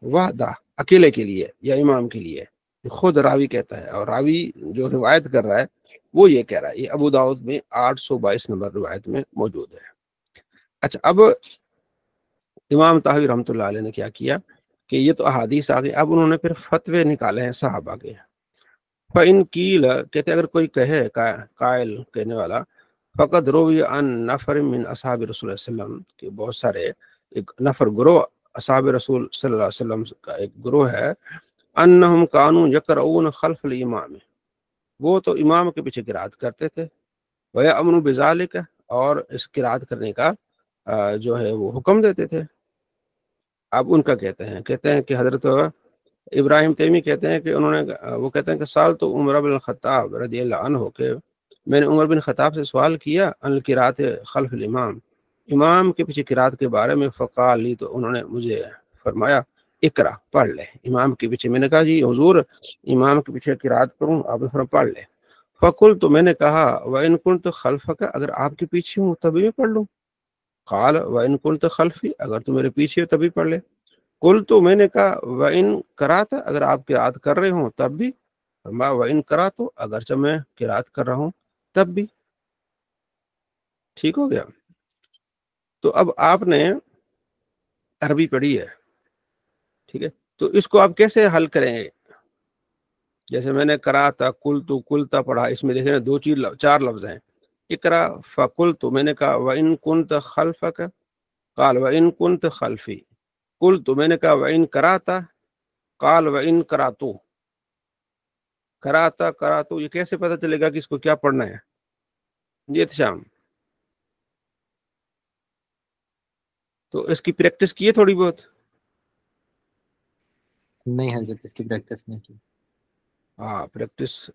وحدہ اکیلے کے لیے یا امام کے لیے، خود راوی کہتا ہے، اور راوی جو روایت کر رہا ہے وہ یہ کہہ رہا ہے، یہ ابو داؤد میں 822 نمبر روایت میں موجود ہے۔ اچھا، اب امام طحاوی رحمۃ اللہ علیہ نے کیا کیا کہ یہ تو احادیث آ گئی، اب انہوں نے پھر فتوے نکالے ہیں صحابہ کے۔ فَإِن قِيلَ، کہتے اگر کوئی کہے، قائل کہنے والا، فقد روی عن نفر من اصحاب رسول اللہ علیہ وسلم، کہ بہت سارے ایک نفر گروہ اصحاب رسول صلی اللہ علیہ وسلم کا ایک گروہ ہے، انہم کانوا یقرؤون خلف الامام، وہ تو امام کے پیچھے قرات کرتے تھے، ویأمروا بذلک، اور اس قرات کرنے کا جو ہے وہ حکم دیتے تھے۔ اب ان کا کہتے ہیں کہ حضرت ابراہیم تیمی کہتے ہیں کہ انہوں نے، وہ کہتے ہیں کہ سال تو عمر بن الخطاب رضی اللہ عنہ کہ میں نے عمر بن خطاب سے سوال کیا ان القرات خلف الامام، امام کے پیچھے قرات کے بارے میں، فقال لی، تو انہوں نے مجھے فرمایا اقرا، پڑھ لے امام کے پیچھے۔ میں نے کہا جی حضور امام کے پیچھے قرات کروں؟ آپ نے فرمایا پڑھ لے۔ فقل، تو میں نے کہا وَإِن كُنتُ خَلْفَكَ، اگر آپ کے پیچھے ہوں تبھی میں پڑھ لوں؟ قال وَإِن كُنتُ خَلْفِي، اگر تو میرے پیچھے ہو تبھی پڑھ لے۔ قل، تو میں نے کہا وَإِن قرأت، اگر آپ قرات کر رہے ہوں تب بھی؟ فرمایا وَإِن قرأت، اگرچہ میں قرات کر رہا ہوں تب بھی۔ ٹھیک ہو گیا؟ تو اب آپ نے عربی پڑھی ہے، ٹھیک ہے، تو اس کو آپ کیسے حل کریں گے؟ جیسے میں نے قرأت، قلت، قلت پڑھا، اس میں دیکھیں دو چار لفظ ہیں، اقرا، فقلت، میں نے کہا وَإِن كُنتَ خَلْفَكَ، قال وَإِن كُنتَ خَلْفِي، قلت، میں نے کہا وَإِن قرأت، قال وَإِن قرأت، قرأت، یہ کیسے پتہ چلے گا کہ اس کو کیا پڑھنا ہے؟ جی اتشام، تو اس کی پریکٹس کیے تھوڑی بہت؟ نہیں حضرت، اس کی پریکٹس نہیں کی۔ ہاں پریکٹس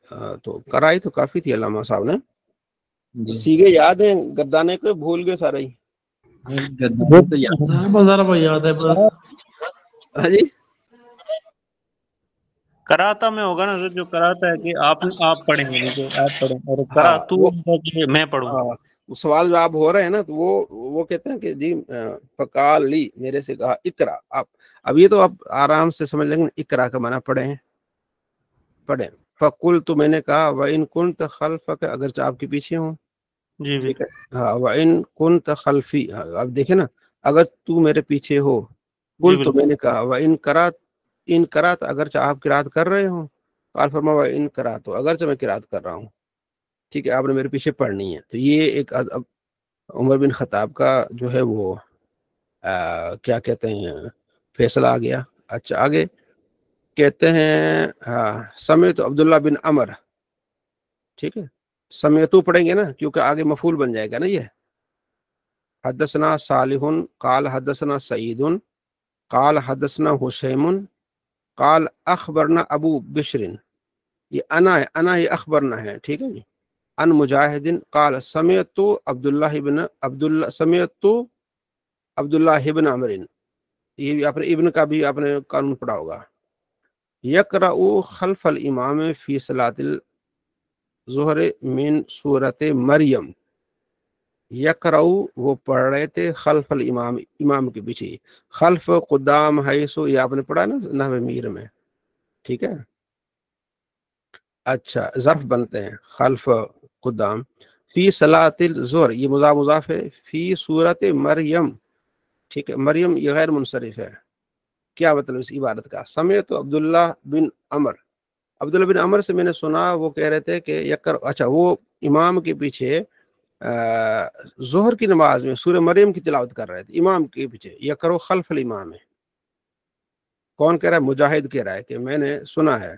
تو کرائی تو کافی تھی علامہ صاحب نے، جی سیگے یاد ہیں، گردانے کو بھول گئے سارے ہی؟ گردانی تو یاد ہزارہ یاد ہے بس۔ ہاں جی، کراتا میں ہوگا نا جو کراتا ہے کہ آپ پڑھیں گے، نہیں کہ آپ پڑھیں، اور ہاں کراتو وہ میں پڑھوں۔ سوال جواب ہو رہے ہیں نا، تو وہ کہتے ہیں کہ جی فقال لی، میرے سے کہا اقرا، آپ اب یہ تو آپ آرام سے سمجھ لیں گے، اقرا کا معنی پڑھیں۔ فقل، تو میں نے کہا وَإِن كُنتَ خَلْفَكَ، اگرچہ آپ کے پیچھے ہوں، جی ٹھیک ہے، ہاں، وَإِن كُنتَ خَلْفِي، اب دیکھیں نا، اگر تو میرے پیچھے ہو، جی قل، تو میں نے کہا وَإِن قرأت، ان قرأت، اگرچہ آپ قرات کر رہے ہوں، قال فرمایا وَإِن قرأت، اگرچہ میں قرات کر رہا ہوں، ٹھیک ہے، آپ نے میرے پیچھے پڑھنی ہے۔ تو یہ ایک اب عمر بن خطاب کا جو ہے وہ کیا کہتے ہیں فیصلہ آ گیا۔ اچھا آگے کہتے ہیں سمیت عبداللہ بن عمر، ٹھیک ہے، سمیتو پڑھیں گے نا کیونکہ آگے مفعول بن جائے گا نا۔ یہ حدثنا صالح قال حدثنا سعید قال حدثنا حسیم قال اخبرنا ابو بشر، یہ انا ہے، انا یہ اخبرنا ہے، ٹھیک ہے جی۔ ان مجاہد قال سمعت عبداللہ بن عمر، یہ بھی آپ نے ابن کا بھی آپ نے قانون پڑھا ہوگا، یقرأ خلف الامام فی صلاۃ الظہر من سورۃ مریم، یقرأ وہ پڑھ رہے تھے خلف الامام، امام کے پیچھے، خلف قدام حیث، یہ آپ نے پڑھا نا نحو میر میں، ٹھیک ہے۔ اچھا ظرف بنتے ہیں خلف قدام، فی صلاۃ الظہر، یہ مضاف مضاف ہے، فی سورۃ مریم، ٹھیک ہے، مریم یہ غیر منصرف ہے۔ کیا مطلب اس عبارت کا؟ سمعت عبداللہ بن عمر، عبداللہ بن عمر سے میں نے سنا، وہ کہہ رہے تھے کہ اچھا وہ امام کے پیچھے ظہر کی نماز میں سورہ مریم کی تلاوت کر رہے تھے امام کے پیچھے، یقرأ خلف الامام ہے۔ کون کہہ رہا ہے؟ مجاہد کہہ رہا ہے کہ میں نے سنا ہے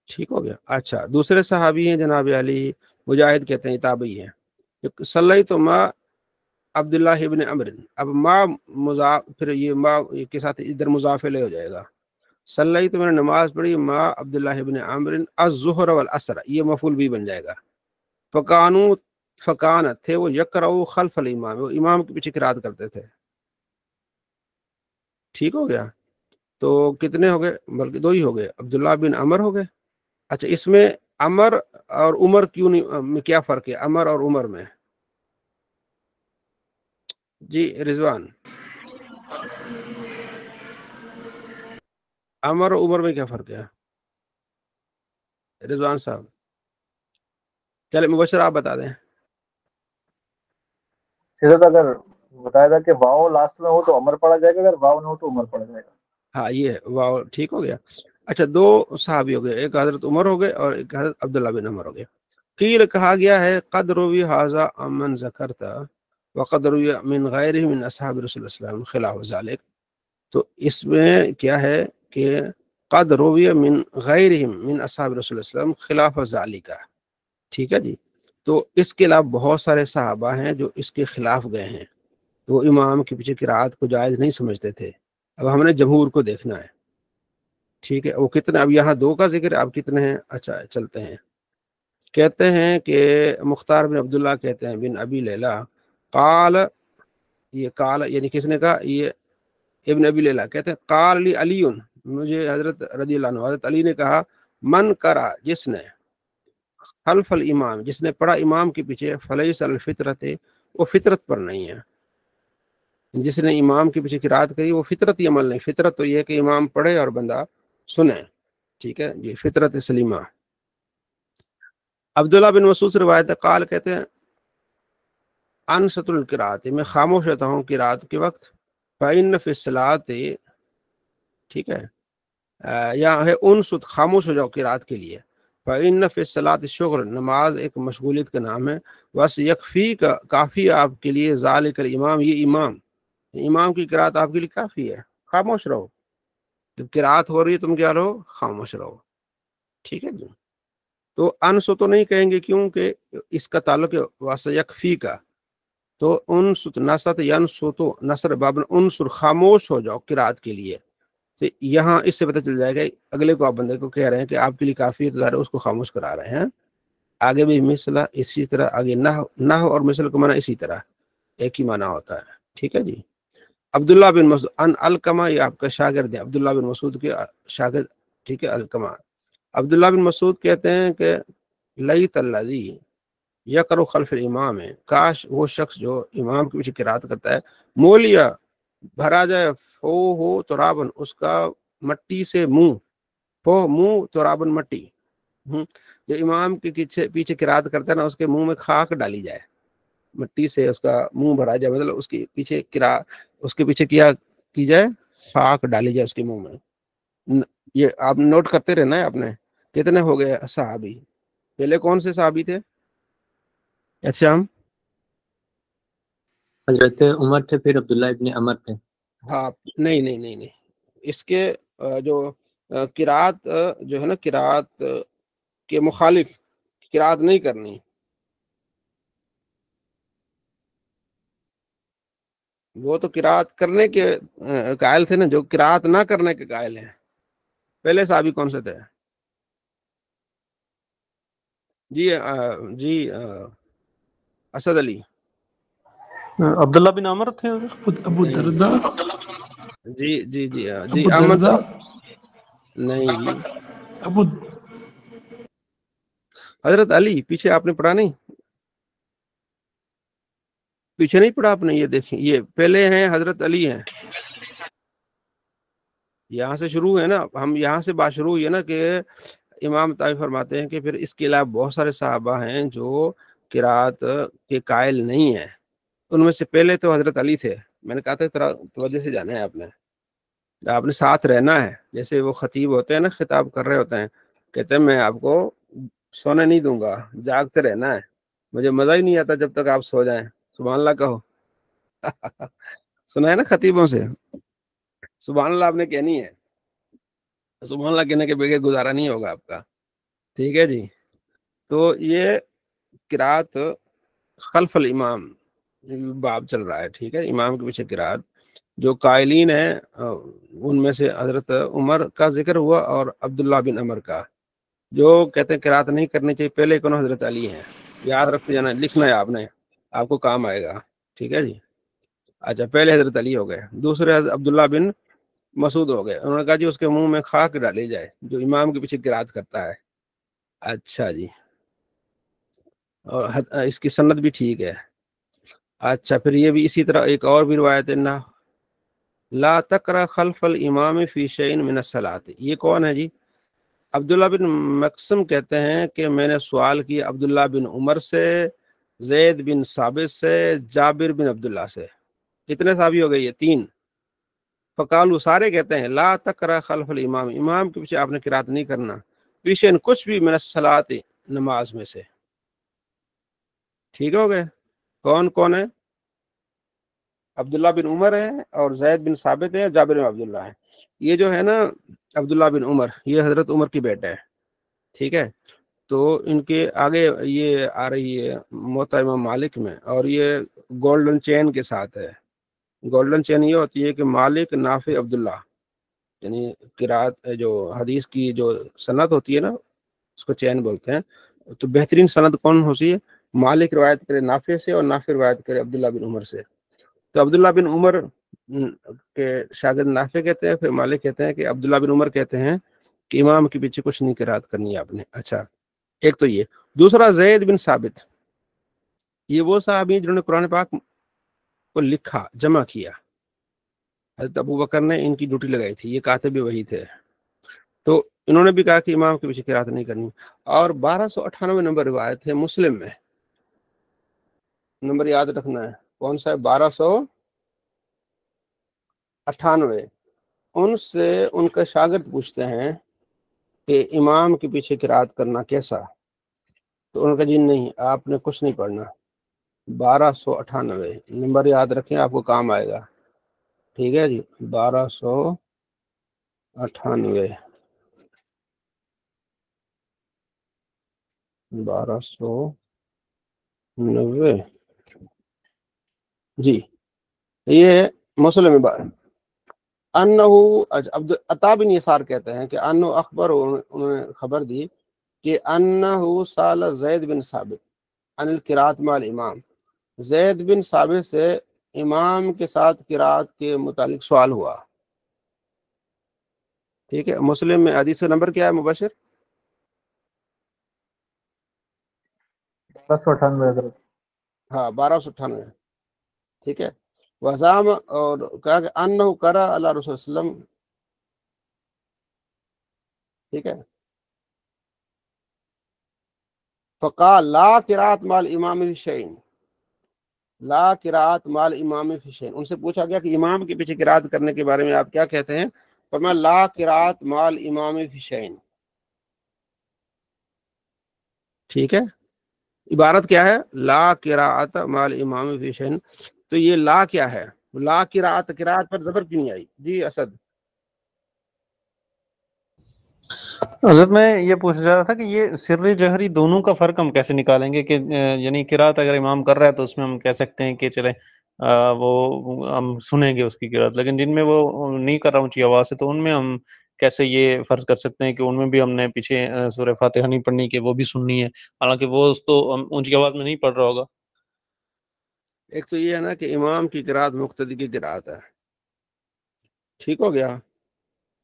ٹھیک ہو گیا. اچھا دوسرے صحابی ہیں جناب علی مجاہد کہتے ہیں تابعی ہیں. صلی تو ما عبداللہ ابن عمر. اب ما مضاف پھر یہ ما کے ساتھ ادھر مضاف الیہ ہو جائے گا. صلی تو میں نے نماز پڑھی ما عبداللہ ابن عمر الظہر والعصر یہ مفعول بھی بن جائے گا. فکانت تھے وہ یقرؤ خلف الامام وہ امام کے پیچھے قرات کرتے تھے. ٹھیک ہو گیا. تو کتنے ہو گئے بلکہ دو ہی ہو گئے عبداللہ بن عمر ہو گئے. اچھا اس میں عمر اور عمر کیوں نہیں کیا فرق ہے عمر اور عمر میں؟ جی رضوان عمر اور عمر میں کیا فرق ہے رضوان صاحب؟ چلے مبشر آپ بتا دیں. سیدھا اگر بتایا تھا کہ واؤ لاسٹ میں ہو تو عمر پڑھا جائے گا، اگر واؤ نہ ہو تو عمر پڑھا جائے گا. ہاں یہ واو ٹھیک ہو گیا. اچھا دو صحابی ہو گئے ایک حضرت عمر ہو گئے اور ایک حضرت عبداللہ بن عمر ہو گئے. قیل کہا گیا ہے قد روی ھذا عمن ذکرتا وقد روی من غیرہ من اصحاب رسول اللہ صلی اللہ علیہ وسلم خلاف ذلک. تو اس میں کیا ہے کہ قد روی من غیرہم من اصحاب رسول اللہ صلی اللہ علیہ وسلم خلاف ذلک. ٹھیک ہے جی. تو اس کے علاوہ بہت سارے صحابہ ہیں جو اس کے خلاف گئے ہیں. وہ امام کے پیچھے قرات کو جائز نہیں سمجھتے تھے. اب ہم نے جمہور کو دیکھنا ہے. ٹھیک ہے وہ کتنے اب یہاں دو کا ذکر ہے اب کتنے ہیں. اچھا چلتے ہیں. کہتے ہیں کہ مختار بن عبداللہ کہتے ہیں بن ابی لیلہ قال یہ قال یعنی کس نے کہا یہ ابن ابی لیلہ کہتے ہیں قال لی علی مجھے حضرت رضی اللہ عنہ حضرت علی نے کہا من کرا جس نے خلف الامام جس نے پڑھا امام کے پیچھے فلیس الفطرت وہ فطرت پر نہیں ہے. جس نے امام کے پیچھے قرات کری وہ فطرتی عمل نہیں. فطرت تو یہ ہے کہ امام پڑھے اور بندہ سنے. ٹھیک ہے جی فطرت سلیمہ. عبداللہ بن مسعود سے روایت قال کہتے ہیں انصت القرات میں خاموش رہتا ہوں قرات کے وقت. فإن فی الصلاۃ ٹھیک ہے یا ہے انصت خاموش ہو جاؤ قرات کے لیے. فإن فی الصلاۃ شغل نماز ایک مشغولیت کا نام ہے. بس یکفی کا کافی آپ کے لیے ذالک الامام یہ امام کی قرات آپ کے لیے کافی ہے. خاموش رہو جب قرات ہو رہی ہے تم کیا رہو خاموش رہو. ٹھیک ہے جی. تو انسو تو نہیں کہیں گے کیونکہ اس کا تعلق ہے واسیکفی کا. تو انصت نصت ینصت نصر باب انصر خاموش ہو جاؤ قرات کے لیے. تو یہاں اس سے پتہ چل جائے گا اگلے کو آپ بندے کو کہہ رہے ہیں کہ آپ کے لیے کافی ہے تو ظاہر اس کو خاموش کرا رہے ہیں. آگے بھی مثلا اسی طرح آگے نہ اور مثل کا معنی اسی طرح ایک ہی معنی ہوتا ہے. ٹھیک ہے جی. عبداللہ بن مسعود ان القمہ یہ آپ کا شاگرد ہے عبداللہ بن مسعود کے شاگرد. ٹھیک ہے القمہ. عبداللہ بن مسعود کہتے ہیں کہ لیت الذی یقرأ خلف الامام کاش وہ شخص جو امام کے پیچھے قرات کرتا ہے مولیا بھرا جائے فو ہو ترابن اس کا مٹی سے منہ فو منہ ترابن مٹی. جو امام کے پیچھے قرات کرتا ہے نا اس کے منہ میں خاک ڈالی جائے مٹی سے اس کا منہ بھرا جائے مطلب اس کے پیچھے کیا کی جائے خاک ڈالی جائے اس کے منہ میں. یہ آپ نوٹ کرتے رہنا ہے. آپ نے کتنے ہو گئے صحابی؟ پہلے کون سے صحابی تھے؟ اچھا ہم حضرت عمر تھے پھر عبداللہ ابن عمر تھے. ہاں نہیں اس کے جو قرات جو ہے نا قرات کے مخالف قرات نہیں کرنی وہ تو قرات کرنے کے قائل تھے نا جو قرات نہ کرنے کے قائل ہیں. پہلے صحابی کون سے تھے؟ جی اسد علی عبداللہ بن عمر تھے. ابو دردہ جی ابو احمد دردہ نہیں جی ابو حضرت علی پیچھے آپ نے پڑھا نہیں پیچھے نہیں پڑھا آپ نے. یہ دیکھیں یہ پہلے ہیں حضرت علی ہیں. یہاں سے شروع ہے نا ہم یہاں سے بات شروع ہوئی ہے نا کہ امام طائی فرماتے ہیں کہ پھر اس کے علاوہ بہت سارے صحابہ ہیں جو قرات کے قائل نہیں ہیں. ان میں سے پہلے تو حضرت علی تھے. میں نے کہا تھا طرح توجہ سے جانا ہے آپ نے ساتھ رہنا ہے. جیسے وہ خطیب ہوتے ہیں نا خطاب کر رہے ہوتے ہیں کہتے ہیں میں آپ کو سونے نہیں دوں گا جاگتے رہنا ہے مجھے مزہ ہی نہیں آتا جب تک آپ سو جائیں. سبحان اللہ کہو. سنا ہے نا خطیبوں سے سبحان اللہ آپ نے کہنی ہے. سبحان اللہ کہنے کے بغیر گزارا نہیں ہوگا آپ کا. ٹھیک ہے جی. تو یہ قرات خلف الامام باب چل رہا ہے. ٹھیک ہے, امام کے پیچھے قرات. جو قائلین ہیں ان میں سے حضرت عمر کا ذکر ہوا اور عبداللہ بن عمر کا. جو کہتے ہیں قرات نہیں کرنی چاہیے, پہلے کون حضرت علی ہیں. یاد رکھتے جانا, لکھنا ہے آپ نے, آپ کو کام آئے گا. ٹھیک ہے جی. اچھا, پہلے حضرت علی ہو گئے, دوسرے حضرت عبداللہ بن مسعود ہو گئے. انہوں نے کہا جی اس کے منہ میں خاک ڈالی جائے جو امام کے پیچھے قرات کرتا ہے. اچھا جی, اور اس کی سند بھی ٹھیک ہے. اچھا, پھر یہ بھی اسی طرح ایک اور بھی روایت ہے نا, لا تقرأ خلف الامام فی شیء من الصلاۃ. یہ کون ہے جی؟ عبداللہ بن مقسم کہتے ہیں کہ میں نے سوال کیا عبداللہ بن عمر سے, زید بن ثابت سے, جابر بن عبداللہ سے. کتنے صحابی ہو گئے یہ؟ 3. فقالو, سارے کہتے ہیں لا تقرأ خلف الامام, امام کے پیچھے آپ نے قرات نہیں کرنا, پیچھے کچھ بھی من الصلاۃ, نماز میں سے. ٹھیک ہو گئے. کون کون ہے؟ عبداللہ بن عمر ہے, اور زید بن ثابت ہے, جابر بن عبداللہ ہے. یہ جو ہے نا عبداللہ بن عمر, یہ حضرت عمر کی بیٹا ہے. ٹھیک ہے, تو ان کے آگے یہ آ رہی ہے موطا امام مالک میں, اور یہ گولڈن چین کے ساتھ ہے. گولڈن چین یہ ہوتی ہے کہ مالک, نافع, عبداللہ, یعنی قرات جو حدیث کی جو سند ہوتی ہے نا اس کو چین بولتے ہیں. تو بہترین سند کون ہوتی ہے؟ مالک روایت کرے نافع سے, اور نافع روایت کرے عبداللہ بن عمر سے. تو عبداللہ بن عمر کے شاگرد نافع کہتے ہیں, پھر مالک کہتے ہیں کہ عبداللہ بن عمر کہتے ہیں کہ امام کے پیچھے کچھ نہیں قرات کرنی ہے آپ نے. اچھا, ایک تو یہ. دوسرا زید بن ثابت, یہ وہ صحابی جنہوں نے قرآن پاک کو لکھا, جمع کیا. حضرت ابو بکر نے ان کی ڈیوٹی لگائی تھی, یہ کاتب بھی وہی تھے. تو انہوں نے بھی کہا کہ امام کے پیچھے قرات نہیں کرنی. اور 1298 نمبر روایت ہے مسلم میں, نمبر یاد رکھنا ہے کون سا ہے, 1298. ان سے ان کے شاگرد پوچھتے ہیں کہ امام کے پیچھے قرات کرنا کیسا؟ تو ان کا جی نہیں, آپ نے کچھ نہیں پڑھنا. 1298 نمبر یاد رکھیں, آپ کو کام آئے گا. ٹھیک ہے جی, 1298 1290 جی. یہ مسلم انہو عطا بن یسار کہتے ہیں کہ انہو اخبر, انہوں نے خبر دی کہ انہو سال زید بن ثابت عن القرات مع الامام, زید بن ثابت سے امام کے ساتھ قرات کے متعلق سوال ہوا. ٹھیک ہے, مسلم میں حدیث کا نمبر کیا ہے مبشر؟ 1298 حضرت. ہاں 1298. ٹھیک ہے, وزام, اور کہا کہ انہو قرأ علی رسول وسلم. ٹھیک ہے, فقال لا قرات مع الامام فی شیء, لا قرات مع الامام فی شیء. ان سے پوچھا گیا کہ امام کے پیچھے قرات کرنے کے بارے میں آپ کیا کہتے ہیں؟ فرمایا لا قرات مع الامام فی شیء. ٹھیک ہے, عبارت کیا ہے؟ لا قرات مع الامام فی شیء. تو یہ لا کیا ہے؟ لا قرات, قرات پر زبر کیوں نہیں آئی؟ جی اسد. حضرت میں یہ پوچھ رہا تھا کہ یہ سر جہری دونوں کا فرق ہم کیسے نکالیں گے؟ کہ یعنی قرات اگر امام کر رہا ہے تو اس میں ہم کہہ سکتے ہیں کہ چلے وہ ہم سنیں گے اس کی قرات, لیکن جن میں وہ نہیں کر رہا اونچی آواز سے, تو ان میں ہم کیسے یہ فرض کر سکتے ہیں کہ ان میں بھی ہم نے پیچھے سورہ فاتحہ نہیں پڑھنی, کہ وہ بھی سننی ہے, حالانکہ وہ تو اونچی آواز میں نہیں پڑھ رہا ہوگا. ایک تو یہ ہے نا کہ امام کی قرات مقتدی کی قرات ہے. ٹھیک ہو گیا.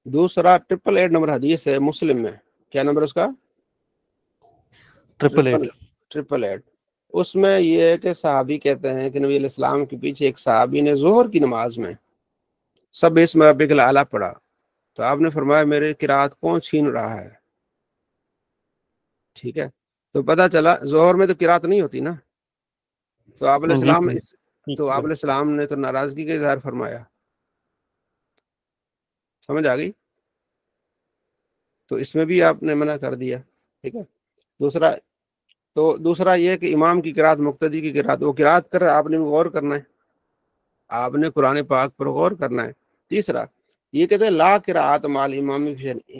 دوسرا 888 نمبر حدیث ہے مسلم میں, کیا نمبر اس کا؟ 888. اس میں یہ ہے کہ صحابی کہتے ہیں کہ نبی علیہ السلام کے پیچھے ایک صحابی نے ظہر کی نماز میں سب اسم ربک الاعلی پڑھا, تو آپ نے فرمایا میرے قرات کون چھین رہا ہے؟ ٹھیک ہے, تو پتہ چلا ظہر میں تو قرات نہیں ہوتی نا. تو آپ علیہ السلام تو آپ علیہ السلام نے تو ناراضگی کا اظہار فرمایا. سمجھ آ گئی؟ تو اس میں بھی آپ نے منع کر دیا. ٹھیک ہے, دوسرا یہ کہ امام کی قرات مقتدی کی قرات, وہ قرات کر رہا ہے, آپ نے غور کرنا ہے, آپ نے قرآن پاک پر غور کرنا ہے. تیسرا یہ کہتے ہیں لا قرات مع الامام فی شیء,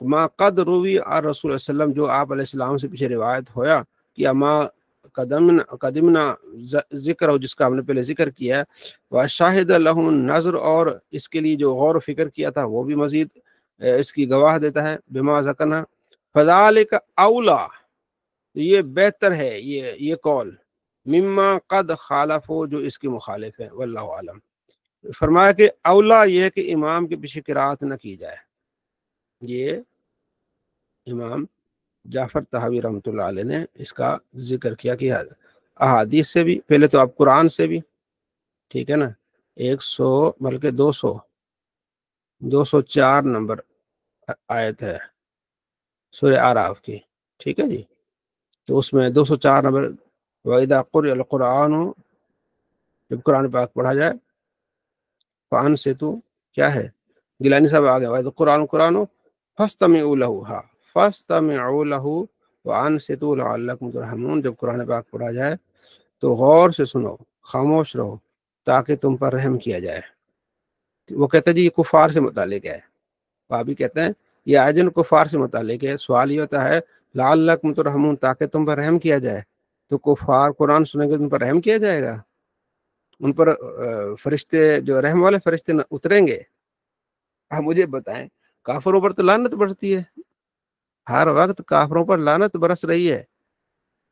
ما قد روی اور رسول وسلم جو آپ علیہ السلام سے پیچھے روایت ہویا کہ اما قدمنا ذکر ہو جس کا ہم نے پہلے ذکر کیا ہے، وشاہد لہم نظر اور اس کے لیے جو غور و فکر کیا تھا وہ بھی مزید اس کی گواہ دیتا ہے، بما ذکرنا فذالک اولا، یہ بہتر ہے یہ قول، مما قد خالفو جو اس کے مخالف ہے، واللہ عالم۔ فرمایا کہ اولا یہ ہے کہ امام کے پیچھے قرات نہ کی جائے، یہ امام جعفر طحاوی رحمۃ اللہ علیہ نے اس کا ذکر کیا کہ احادیث سے بھی، پہلے تو آپ قرآن سے بھی، ٹھیک ہے نا، 100 بلکہ 204 نمبر آیت ہے سورہ اعراف کی، ٹھیک ہے جی، تو اس میں 204 نمبر وَإِذَا قُرِئَ الْقُرْآنُ، جب قرآن پاک پڑھا جائے، فَأَنصِتُوا کیا ہے، گیلانی صاحب آ گیا، وَإِذَا قُرْآنُ فَاسْتَمِعُوا لَهُ، فَاسْتَمِعُوا لَهُ وَأَنصِتُوا لَعَلَّكُمْ تُرْحَمُونَ، جب قرآن پاک پڑھا جائے تو غور سے سنو، خاموش رہو تاکہ تم پر رحم کیا جائے۔ وہ کہتے ہیں جی یہ کفار سے متعلق ہے، بابی کہتے ہیں یہ آیت کفار سے متعلق ہے، سوال یہ ہوتا ہے لعلکم ترحمون، تاکہ تم پر رحم کیا جائے، تو کفار قرآن سنیں گے تو ان پر رحم کیا جائے گا، ان پر فرشتے جو رحم والے فرشتے اتریں گے؟ آپ مجھے بتائیں، کافروں پر تو لعنت برستی ہے، ہر وقت کافروں پر لعنت برس رہی ہے،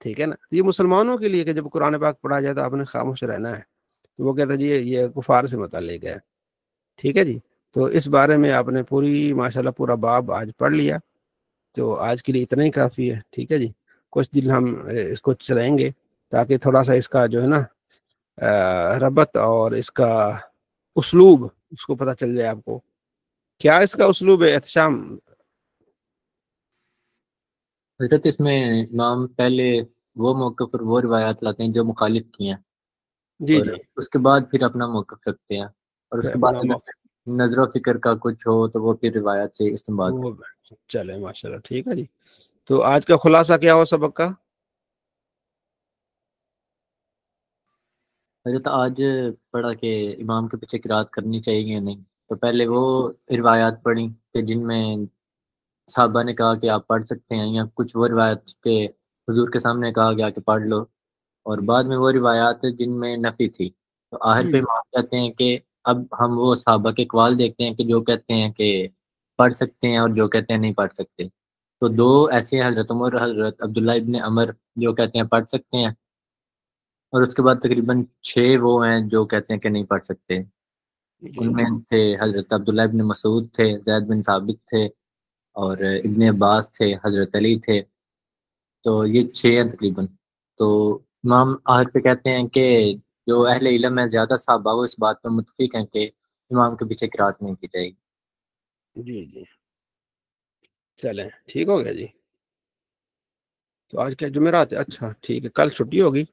ٹھیک ہے نا، یہ مسلمانوں کے لیے کہ جب قرآن پاک پڑھا جائے تو آپ نے خاموش رہنا ہے، تو وہ کہتا ہے جی یہ کفار سے متعلق ہے، ٹھیک ہے جی۔ تو اس بارے میں آپ نے پوری ماشاءاللہ پورا باب آج پڑھ لیا، تو آج کے لیے اتنا ہی کافی ہے، ٹھیک ہے جی، کچھ دن ہم اس کو چلائیں گے تاکہ تھوڑا سا اس کا جو ہے نا ربط اور اس کا اسلوب اس کو پتہ چل جائے آپ کو، کیا اس کا اسلوب ہے احتشام؟ حضرت اس میں امام پہلے وہ موقف اور وہ روایات لاتے ہیں جو مخالف کی ہیں، جی اور جی، اس کے بعد پھر اپنا موقف رکھتے ہیں، اور اس کے بعد اپنا اگر نظر و فکر کا کچھ ہو تو وہ پھر روایات سے استنباط وہ چلے ماشاءاللہ، ٹھیک ہے جی۔ تو آج کا خلاصہ کیا ہو سبق کا؟ حضرت آج پڑھا کہ امام کے پیچھے قرات کرنی چاہیے یا نہیں، تو پہلے وہ روایات پڑھی کہ جن میں صحابہ نے کہا کہ آپ پڑھ سکتے ہیں، یا کچھ وہ روایات کے حضور کے سامنے کہا گیا کہ پڑھ لو، اور بعد میں وہ روایات جن میں نفی تھی، تو آخر پہ امام کہتے ہیں کہ اب ہم وہ صحابہ کے اقوال دیکھتے ہیں کہ جو کہتے ہیں کہ پڑھ سکتے ہیں اور جو کہتے ہیں نہیں پڑھ سکتے، تو دو ایسے ہیں، حضرت عمر اور حضرت عبداللہ ابن عمر جو کہتے ہیں پڑھ سکتے ہیں، اور اس کے بعد تقریباً 6 وہ ہیں جو کہتے ہیں کہ نہیں پڑھ سکتے، ان میں تھے حضرت عبداللہ ابن مسعود تھے، زید بن ثابت تھے، اور ابن عباس تھے، حضرت علی تھے، تو یہ 6 ہیں تقریباً۔ تو امام آخر پہ کہتے ہیں کہ جو اہل علم ہے زیادہ صحابہ وہ اس بات پر متفق ہیں کہ امام کے پیچھے قرات نہیں کی جائے گی۔ جی جی، چلیں ٹھیک ہو گیا جی۔ تو آج کیا جمعرات ہے؟ اچھا ٹھیک ہے، کل چھٹی ہوگی،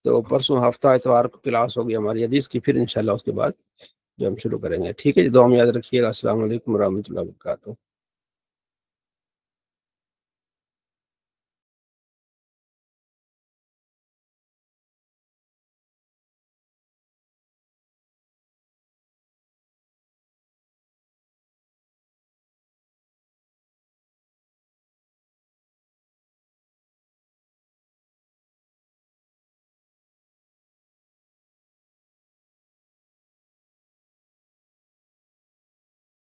تو پرسوں ہفتہ اتوار کو کلاس ہوگی ہماری حدیث کی، پھر انشاءاللہ اس کے بعد جو ہم شروع کریں گے، ٹھیک ہے جی، دعا میں یاد رکھیے گا۔ السلام علیکم ورحمۃ اللہ وبرکاتہ۔